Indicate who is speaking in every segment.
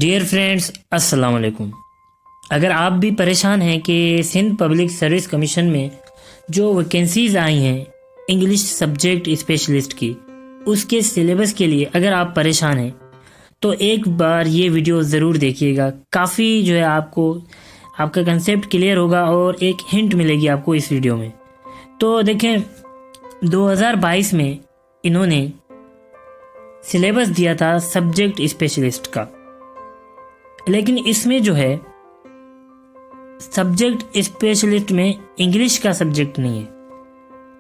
Speaker 1: Dear friends, अस्सलाम वालेकुम। अगर आप भी परेशान हैं कि सिंध पब्लिक सर्विस कमीशन में जो वैकेंसीज़ आई हैं इंग्लिश सब्जेक्ट स्पेशलिस्ट की, उसके सिलेबस के लिए अगर आप परेशान हैं तो एक बार ये वीडियो ज़रूर देखिएगा। काफ़ी जो है आपको आपका कंसेप्ट क्लियर होगा और एक हिंट मिलेगी आपको इस वीडियो में। तो देखें, 2022 में इन्होंने सिलेबस दिया था सब्जेक्ट स्पेशलिस्ट का, लेकिन इसमें जो है सब्जेक्ट स्पेशलिस्ट में इंग्लिश का सब्जेक्ट नहीं है।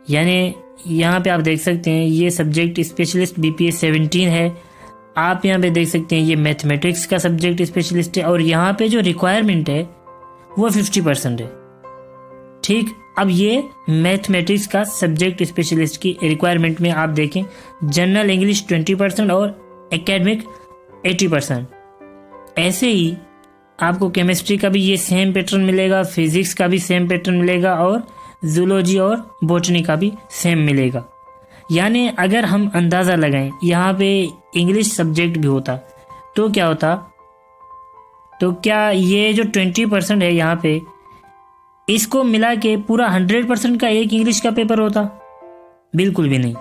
Speaker 1: यानी यहाँ पे आप देख सकते हैं ये सब्जेक्ट स्पेशलिस्ट BPS 17 है। आप यहाँ पे देख सकते हैं ये मैथमेटिक्स का सब्जेक्ट स्पेशलिस्ट है और यहाँ पे जो रिक्वायरमेंट है वो 50% है। ठीक, अब ये मैथमेटिक्स का सब्जेक्ट स्पेशलिस्ट की रिक्वायरमेंट में आप देखें, जनरल इंग्लिश 20% और एकेडमिक 80%। ऐसे ही आपको केमिस्ट्री का भी ये सेम पैटर्न मिलेगा, फिजिक्स का भी सेम पैटर्न मिलेगा और जूलॉजी और बॉटनी का भी सेम मिलेगा। यानी अगर हम अंदाज़ा लगाएं यहाँ पे इंग्लिश सब्जेक्ट भी होता तो क्या होता, तो क्या ये जो 20% है यहाँ पे इसको मिला के पूरा 100% का एक इंग्लिश का पेपर होता? बिल्कुल भी नहीं।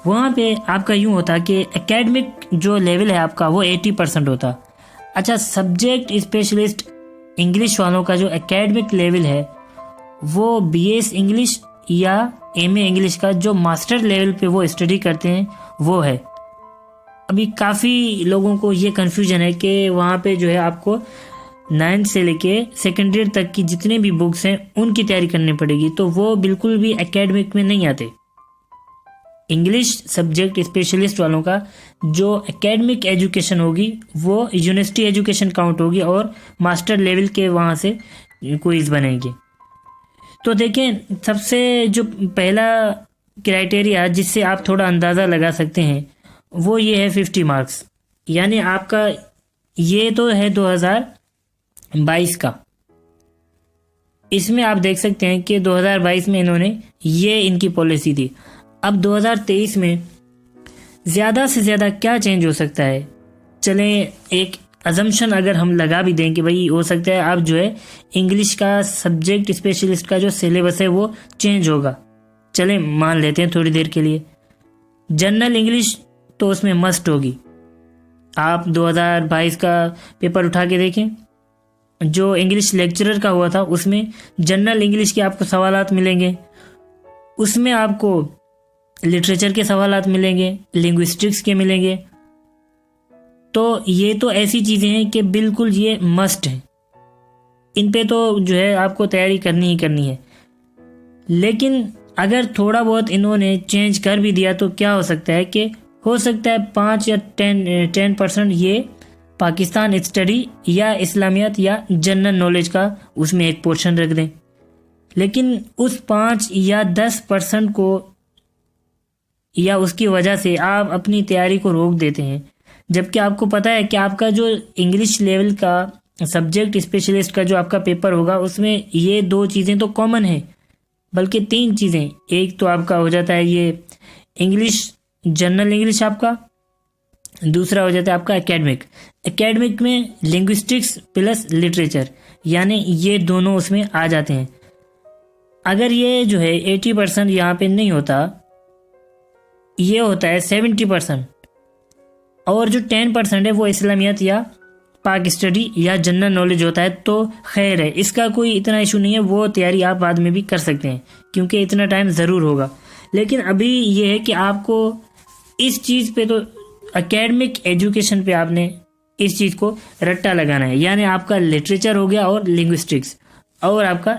Speaker 1: वहाँ पे आपका यूँ होता कि एकेडमिक जो लेवल है आपका वो 80% होता। अच्छा, सब्जेक्ट स्पेशलिस्ट इंग्लिश वालों का जो एकेडमिक लेवल है वो BS इंग्लिश या MA इंग्लिश का जो मास्टर लेवल पे वो स्टडी करते हैं वो है। अभी काफ़ी लोगों को ये कन्फ्यूजन है कि वहाँ पे जो है आपको 9th से लेके सेकेंडरी तक की जितने भी बुक्स हैं उनकी तैयारी करनी पड़ेगी, तो वो बिल्कुल भी एकेडमिक में नहीं आते। इंग्लिश सब्जेक्ट स्पेशलिस्ट वालों का जो एकेडमिक एजुकेशन होगी वो यूनिवर्सिटी एजुकेशन काउंट होगी और मास्टर लेवल के वहाँ से क्विज बनेंगे। तो देखें, सबसे जो पहला क्राइटेरिया जिससे आप थोड़ा अंदाज़ा लगा सकते हैं वो ये है 50 मार्क्स। यानी आपका ये तो है 2022 का। इसमें आप देख सकते हैं कि 2022 में इन्होंने ये इनकी पॉलिसी थी। अब 2023 में ज़्यादा से ज़्यादा क्या चेंज हो सकता है? चलें, एक अजम्पशन अगर हम लगा भी दें कि भाई हो सकता है अब जो है इंग्लिश का सब्जेक्ट स्पेशलिस्ट का जो सिलेबस है वो चेंज होगा। चलें, मान लेते हैं थोड़ी देर के लिए। जनरल इंग्लिश तो उसमें मस्ट होगी। आप 2022 का पेपर उठा के देखें, जो इंग्लिश लेक्चरर का हुआ था उसमें जनरल इंग्लिश के आपको सवालात मिलेंगे, उसमें आपको लिटरेचर के सवालात मिलेंगे, लिंग्विस्टिक्स के मिलेंगे। तो ये तो ऐसी चीज़ें हैं कि बिल्कुल ये मस्ट है, इन पे तो जो है आपको तैयारी करनी ही करनी है। लेकिन अगर थोड़ा बहुत इन्होंने चेंज कर भी दिया तो क्या हो सकता है कि हो सकता है 5 या 10% ये पाकिस्तान स्टडी या इस्लामियत या जनरल नॉलेज का उसमें एक पोर्शन रख दें। लेकिन उस 5 या 10% को या उसकी वजह से आप अपनी तैयारी को रोक देते हैं, जबकि आपको पता है कि आपका जो इंग्लिश लेवल का सब्जेक्ट स्पेशलिस्ट का जो आपका पेपर होगा उसमें ये 2 चीज़ें तो कॉमन है, बल्कि 3 चीज़ें। एक तो आपका हो जाता है ये इंग्लिश, जनरल इंग्लिश आपका, दूसरा हो जाता है आपका एकेडमिक। एकेडमिक में लिंग्विस्टिक्स प्लस लिटरेचर, यानी ये दोनों उसमें आ जाते हैं। अगर ये जो है 80% यहाँ पे नहीं होता, ये होता है 70%, और जो 10% है वो इस्लामियत या पाक स्टडी या जनरल नॉलेज होता है, तो खैर है, इसका कोई इतना इशू नहीं है। वो तैयारी आप बाद में भी कर सकते हैं क्योंकि इतना टाइम ज़रूर होगा। लेकिन अभी ये है कि आपको इस चीज़ पे तो एकेडमिक एजुकेशन पे आपने इस चीज़ को रट्टा लगाना है। यानी आपका लिटरेचर हो गया और लिंग्विस्टिक्स और आपका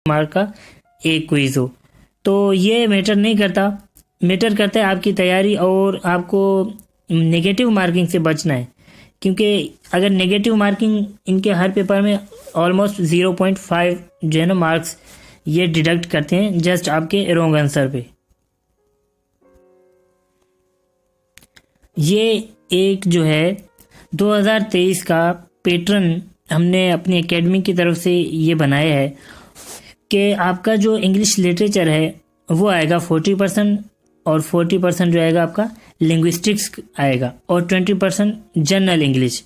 Speaker 1: मार्क का एक क्विज हो। तो ये मैटर नहीं करता, मैटर करता है आपकी तैयारी और आपको नेगेटिव मार्किंग से बचना है, क्योंकि अगर नेगेटिव मार्किंग इनके हर पेपर में ऑलमोस्ट 0.5 जो है ना मार्क्स ये डिडक्ट करते हैं जस्ट आपके रॉन्ग आंसर पे। ये एक जो है 2023 का पैटर्न हमने अपनी एकेडमी की तरफ से ये बनाया है कि आपका जो इंग्लिश लिटरेचर है वो आएगा 40% और 40% जो आएगा आपका लिंग्विस्टिक्स आएगा और 20% जनरल इंग्लिश।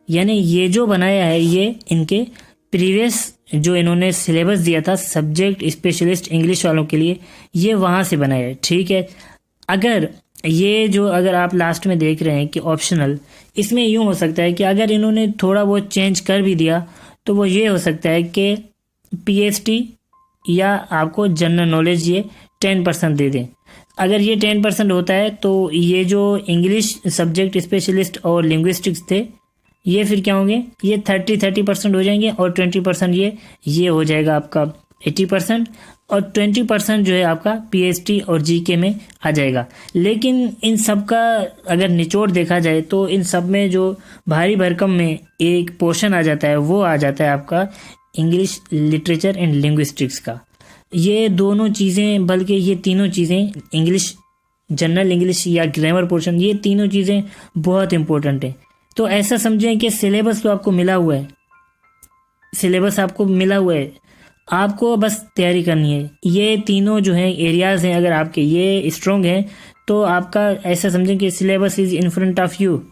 Speaker 1: यानी ये जो बनाया है ये इनके प्रीवियस जो इन्होंने सिलेबस दिया था सब्जेक्ट स्पेशलिस्ट इंग्लिश वालों के लिए, ये वहाँ से बनाया है। ठीक है, अगर ये जो अगर आप लास्ट में देख रहे हैं कि ऑप्शनल, इसमें यूँ हो सकता है कि अगर इन्होंने थोड़ा बहुत चेंज कर भी दिया तो वो ये हो सकता है कि PhD या आपको जनरल नॉलेज ये 10% दे दें। अगर ये 10% होता है तो ये जो इंग्लिश सब्जेक्ट स्पेशलिस्ट और लिंग्विस्टिक्स थे ये फिर क्या होंगे, ये 30% हो जाएंगे और 20% ये हो जाएगा आपका 80% और 20% जो है आपका PhD और GK में आ जाएगा। लेकिन इन सब का अगर निचोड़ देखा जाए तो इन सब में जो भारी भरकम में एक पोर्शन आ जाता है वो आ जाता है आपका इंग्लिश लिटरेचर एंड लिंग्विस्टिक्स का। ये दोनों चीज़ें, बल्कि ये तीनों चीज़ें, इंग्लिश जनरल इंग्लिश या ग्रामर पोर्शन, ये तीनों चीज़ें बहुत इंपॉर्टेंट है। तो ऐसा समझें कि सिलेबस तो आपको मिला हुआ है, सिलेबस आपको मिला हुआ है, आपको बस तैयारी करनी है। ये तीनों जो हैं एरियाज़ हैं, अगर आपके ये स्ट्रॉन्ग हैं तो आपका ऐसा समझें कि syllabus is in front of you.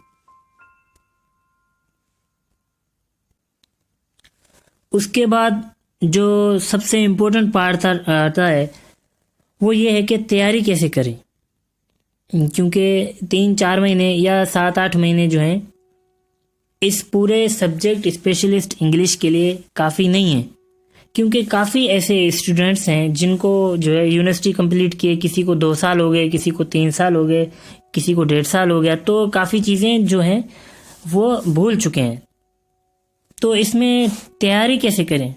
Speaker 1: उसके बाद जो सबसे इम्पोर्टेंट पार्ट आता है वो ये है कि तैयारी कैसे करें, क्योंकि 3-4 महीने या 7-8 महीने जो हैं इस पूरे सब्जेक्ट स्पेशलिस्ट इंग्लिश के लिए काफ़ी नहीं है। क्योंकि काफ़ी ऐसे स्टूडेंट्स हैं जिनको जो है यूनिवर्सिटी कंप्लीट किए, किसी को 2 साल हो गए, किसी को 3 साल हो गए, किसी को 1.5 साल हो गया, तो काफ़ी चीज़ें जो हैं वो भूल चुके हैं। तो इसमें तैयारी कैसे करें,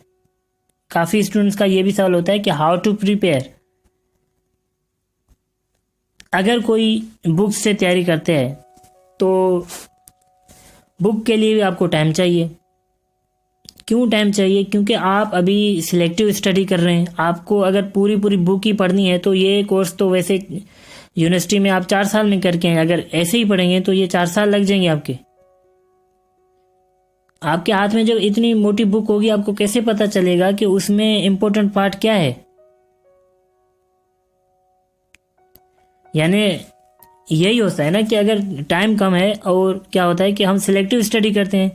Speaker 1: काफ़ी स्टूडेंट्स का ये भी सवाल होता है कि हाउ टू प्रिपेयर। अगर कोई बुक से तैयारी करते हैं तो बुक के लिए भी आपको टाइम चाहिए। क्यों टाइम चाहिए? क्योंकि आप अभी सिलेक्टिव स्टडी कर रहे हैं। आपको अगर पूरी बुक ही पढ़नी है तो ये कोर्स तो वैसे यूनिवर्सिटी में आप 4 साल में करके हैं, अगर ऐसे ही पढ़ेंगे तो ये 4 साल लग जाएंगे आपके हाथ में जब इतनी मोटी बुक होगी आपको कैसे पता चलेगा कि उसमें इम्पोर्टेंट पार्ट क्या है। यानी यही होता है ना कि अगर टाइम कम है और क्या होता है कि हम सिलेक्टिव स्टडी करते हैं।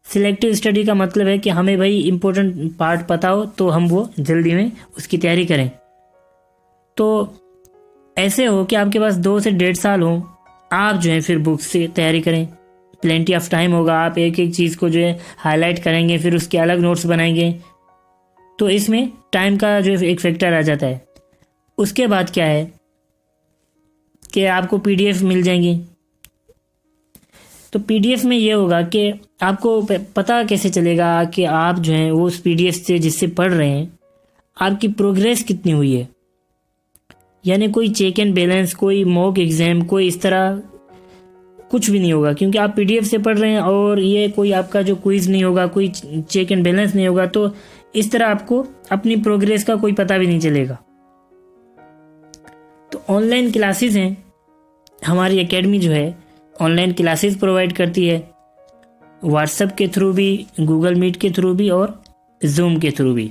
Speaker 1: सिलेक्टिव स्टडी का मतलब है कि हमें भाई इम्पोर्टेंट पार्ट पता हो तो हम वो जल्दी में उसकी तैयारी करें। तो ऐसे हो कि आपके पास 2 से 1.5 साल हो, आप जो है फिर बुक से तैयारी करें। प्लेंटी ऑफ टाइम होगा, आप एक एक चीज़ को जो है हाईलाइट करेंगे, फिर उसके अलग नोट्स बनाएंगे। तो इसमें टाइम का जो एक फैक्टर आ जाता है। उसके बाद क्या है कि आपको PDF मिल जाएंगी। तो PDF में ये होगा कि आपको पता कैसे चलेगा कि आप जो हैं वो उस PDF से जिससे पढ़ रहे हैं आपकी प्रोग्रेस कितनी हुई है। यानी कोई चेक एंड बैलेंस, कोई मॉक एग्ज़ाम, कोई इस तरह कुछ भी नहीं होगा, क्योंकि आप PDF से पढ़ रहे हैं और ये कोई आपका जो क्विज़ नहीं होगा, कोई चेक एंड बैलेंस नहीं होगा। तो इस तरह आपको अपनी प्रोग्रेस का कोई पता भी नहीं चलेगा। तो ऑनलाइन क्लासेस हैं, हमारी एकेडमी जो है ऑनलाइन क्लासेस प्रोवाइड करती है, व्हाट्सएप के थ्रू भी, गूगल मीट के थ्रू भी और जूम के थ्रू भी।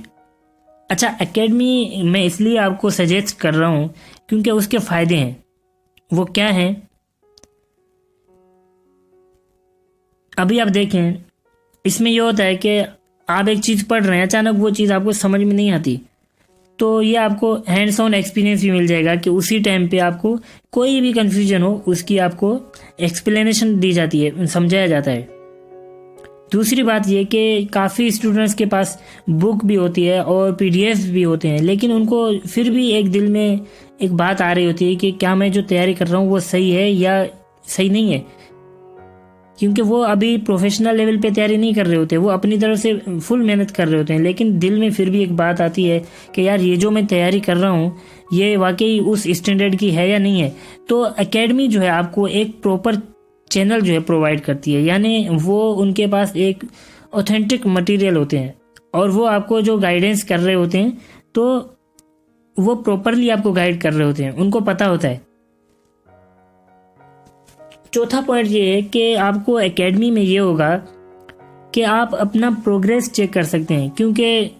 Speaker 1: अच्छा, एकेडमी मैं इसलिए आपको सजेस्ट कर रहा हूँ क्योंकि उसके फ़ायदे हैं। वो क्या हैं? अभी आप देखें, इसमें यह होता है कि आप एक चीज़ पढ़ रहे हैं, अचानक वो चीज़ आपको समझ में नहीं आती, तो ये आपको हैंड्स ऑन एक्सपीरियंस भी मिल जाएगा कि उसी टाइम पे आपको कोई भी कन्फ्यूजन हो उसकी आपको एक्सप्लेनेशन दी जाती है, समझाया जाता है। दूसरी बात ये कि काफ़ी स्टूडेंट्स के पास बुक भी होती है और PDF भी होते हैं, लेकिन उनको फिर भी एक दिल में एक बात आ रही होती है कि क्या मैं जो तैयारी कर रहा हूँ वो सही है या सही नहीं है। क्योंकि वो अभी प्रोफेशनल लेवल पे तैयारी नहीं कर रहे होते, वो अपनी तरफ से फुल मेहनत कर रहे होते हैं, लेकिन दिल में फिर भी एक बात आती है कि यार ये जो मैं तैयारी कर रहा हूँ ये वाकई उस स्टैंडर्ड की है या नहीं है। तो एकेडमी जो है आपको एक प्रॉपर चैनल जो है प्रोवाइड करती है, यानी वो उनके पास एक ऑथेंटिक मटेरियल होते हैं और वो आपको जो गाइडेंस कर रहे होते हैं तो वो प्रॉपरली आपको गाइड कर रहे होते हैं, उनको पता होता है। चौथा पॉइंट ये है कि आपको एकेडमी में ये होगा कि आप अपना प्रोग्रेस चेक कर सकते हैं, क्योंकि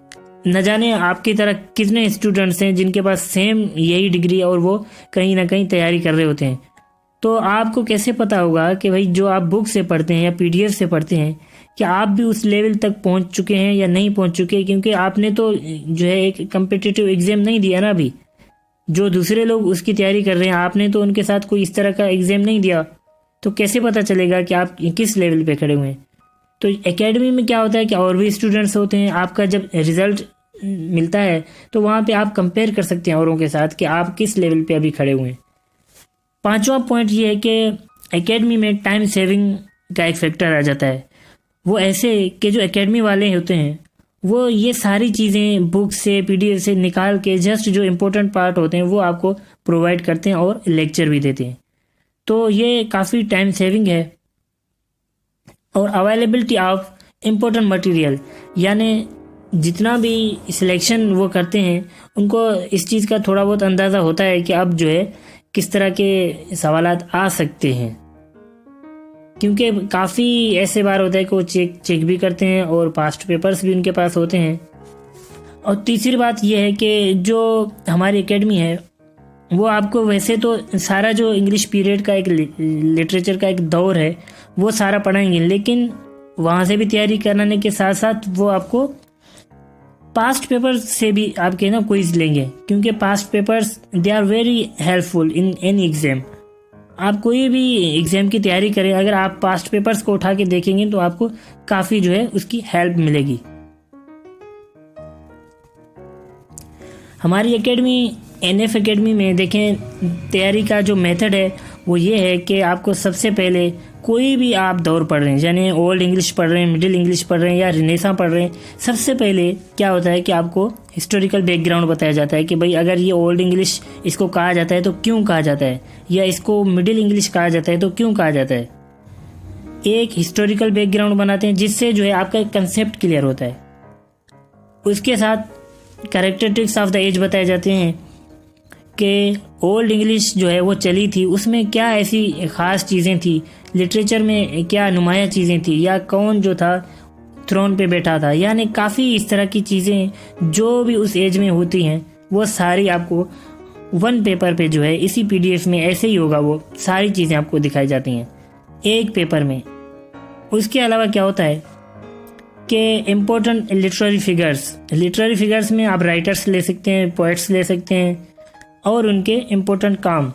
Speaker 1: न जाने आपकी तरह कितने स्टूडेंट्स हैं जिनके पास सेम यही डिग्री है और वो कहीं ना कहीं तैयारी कर रहे होते हैं। तो आपको कैसे पता होगा कि भाई जो आप बुक से पढ़ते हैं या पीडीएफ से पढ़ते हैं कि आप भी उस लेवल तक पहुंच चुके हैं या नहीं पहुंच चुके, क्योंकि आपने तो जो है एक कम्पिटिटिव एग्ज़ाम नहीं दिया ना अभी। जो दूसरे लोग उसकी तैयारी कर रहे हैं आपने तो उनके साथ कोई इस तरह का एग्ज़ाम नहीं दिया, तो कैसे पता चलेगा कि आप किस लेवल पे खड़े हुए हैं। तो एकेडमी में क्या होता है कि और भी स्टूडेंट्स होते हैं, आपका जब रिज़ल्ट मिलता है तो वहाँ पे आप कंपेयर कर सकते हैं औरों के साथ कि आप किस लेवल पे अभी खड़े हुए हैं। पांचवा पॉइंट ये है कि एकेडमी में टाइम सेविंग का एक फैक्टर आ जाता है। वो ऐसे कि जो एकेडमी वाले होते हैं वो ये सारी चीज़ें बुक से पीडीएफ से निकाल के जस्ट जो इम्पोर्टेंट पार्ट होते हैं वो आपको प्रोवाइड करते हैं और लेक्चर भी देते हैं, तो ये काफ़ी टाइम सेविंग है। और अवेलेबिलिटी ऑफ इम्पोर्टेंट मटेरियल, यानी जितना भी सिलेक्शन वो करते हैं उनको इस चीज़ का थोड़ा बहुत अंदाज़ा होता है कि अब जो है किस तरह के सवालात आ सकते हैं, क्योंकि काफ़ी ऐसे बार होता है कि वो चेक भी करते हैं और पास्ट पेपर्स भी उनके पास होते हैं। और तीसरी बात यह है कि जो हमारी एकेडमी है वो आपको वैसे तो सारा जो इंग्लिश पीरियड का एक लिटरेचर का एक दौर है वो सारा पढ़ाएंगे, लेकिन वहाँ से भी तैयारी कराने के साथ साथ वो आपको पास्ट पेपर्स से भी आपके ना क्विज लेंगे, क्योंकि past papers they are very helpful in any exam. आप कोई भी एग्जाम की तैयारी करें, अगर आप पास्ट पेपर्स को उठा के देखेंगे तो आपको काफ़ी जो है उसकी हेल्प मिलेगी। हमारी एकेडमी एनएफ एकेडमी में देखें तैयारी का जो मेथड है वो ये है कि आपको सबसे पहले कोई भी आप दौर पढ़ रहे हैं, यानी ओल्ड इंग्लिश पढ़ रहे हैं, मिडिल इंग्लिश पढ़ रहे हैं या रिनेसां पढ़ रहे हैं, सबसे पहले क्या होता है कि आपको हिस्टोरिकल बैकग्राउंड बताया जाता है कि भाई अगर ये ओल्ड इंग्लिश इसको कहा जाता है तो क्यों कहा जाता है, या इसको मिडिल इंग्लिश कहा जाता है तो क्यों कहा जाता है। एक हिस्टोरिकल बैकग्राउंड बनाते हैं जिससे जो है आपका एक कंसेप्ट क्लियर होता है। उसके साथ कैरेक्टरिस्टिक्स ऑफ द एज बताए जाते हैं कि ओल्ड इंग्लिश जो है वो चली थी, उसमें क्या ऐसी ख़ास चीज़ें थी, लिटरेचर में क्या नुमाया चीज़ें थी, या कौन जो था थ्रोन पे बैठा था, यानी काफ़ी इस तरह की चीज़ें जो भी उस एज में होती हैं वो सारी आपको वन पेपर पे जो है इसी पीडीएफ में ऐसे ही होगा, वो सारी चीज़ें आपको दिखाई जाती हैं एक पेपर में। उसके अलावा क्या होता है कि इम्पोर्टेंट लिटरेरी फिगर्स में आप राइटर्स ले सकते हैं, पोएट्स ले सकते हैं और उनके इम्पोर्टेंट काम,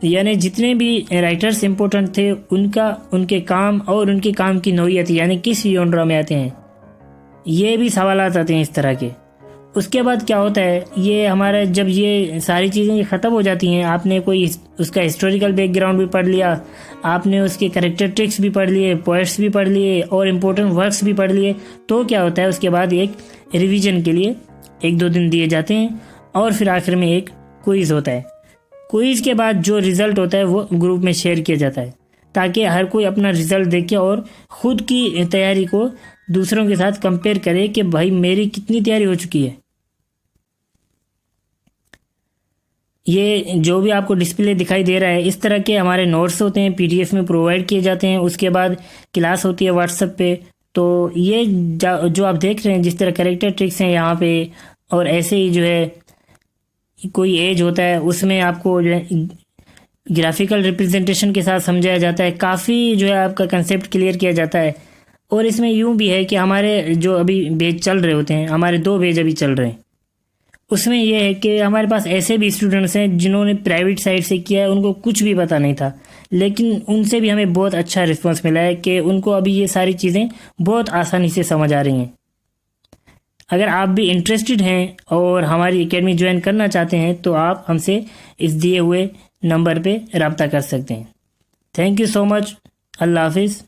Speaker 1: यानी जितने भी राइटर्स इम्पोर्टेंट थे उनके काम और उनके काम की नौइयत, यानी किस जॉनरा में आते हैं, ये भी सवालात आते हैं इस तरह के। उसके बाद क्या होता है, ये हमारा जब ये सारी चीज़ें ख़त्म हो जाती हैं, आपने कोई उसका हिस्टोरिकल बैकग्राउंड भी पढ़ लिया, आपने उसके कैरेक्टरिस्टिक्स भी पढ़ लिए, पोएट्स भी पढ़ लिए और इम्पोर्टेंट वर्क्स भी पढ़ लिए, तो क्या होता है उसके बाद एक रिवीजन के लिए 1-2 दिन दिए जाते हैं और फिर आखिर में एक क्विज़ होता है। क्विज़ के बाद जो रिज़ल्ट होता है वो ग्रुप में शेयर किया जाता है ताकि हर कोई अपना रिज़ल्ट देखे और ख़ुद की तैयारी को दूसरों के साथ कंपेयर करे कि भाई मेरी कितनी तैयारी हो चुकी है। ये जो भी आपको डिस्प्ले दिखाई दे रहा है, इस तरह के हमारे नोट्स होते हैं, पीडीएफ में प्रोवाइड किए जाते हैं। उसके बाद क्लास होती है व्हाट्सएप पे। तो ये जो आप देख रहे हैं जिस तरह कैरेक्टर ट्रिक्स हैं यहाँ पे, और ऐसे ही जो है कोई एज होता है उसमें आपको जो है ग्राफिकल रिप्रेजेंटेशन के साथ समझाया जाता है, काफ़ी जो है आपका कंसेप्ट क्लियर किया जाता है। और इसमें यूँ भी है कि हमारे जो अभी बैच चल रहे होते हैं, हमारे 2 बैच अभी चल रहे हैं, उसमें यह है कि हमारे पास ऐसे भी स्टूडेंट्स हैं जिन्होंने प्राइवेट साइड से किया है, उनको कुछ भी पता नहीं था, लेकिन उनसे भी हमें बहुत अच्छा रिस्पांस मिला है कि उनको अभी ये सारी चीज़ें बहुत आसानी से समझ आ रही हैं। अगर आप भी इंटरेस्टेड हैं और हमारी एकेडमी ज्वाइन करना चाहते हैं तो आप हमसे इस दिए हुए नंबर पे रब्ता कर सकते हैं। Thank you so much. अल्लाह हाफिज़।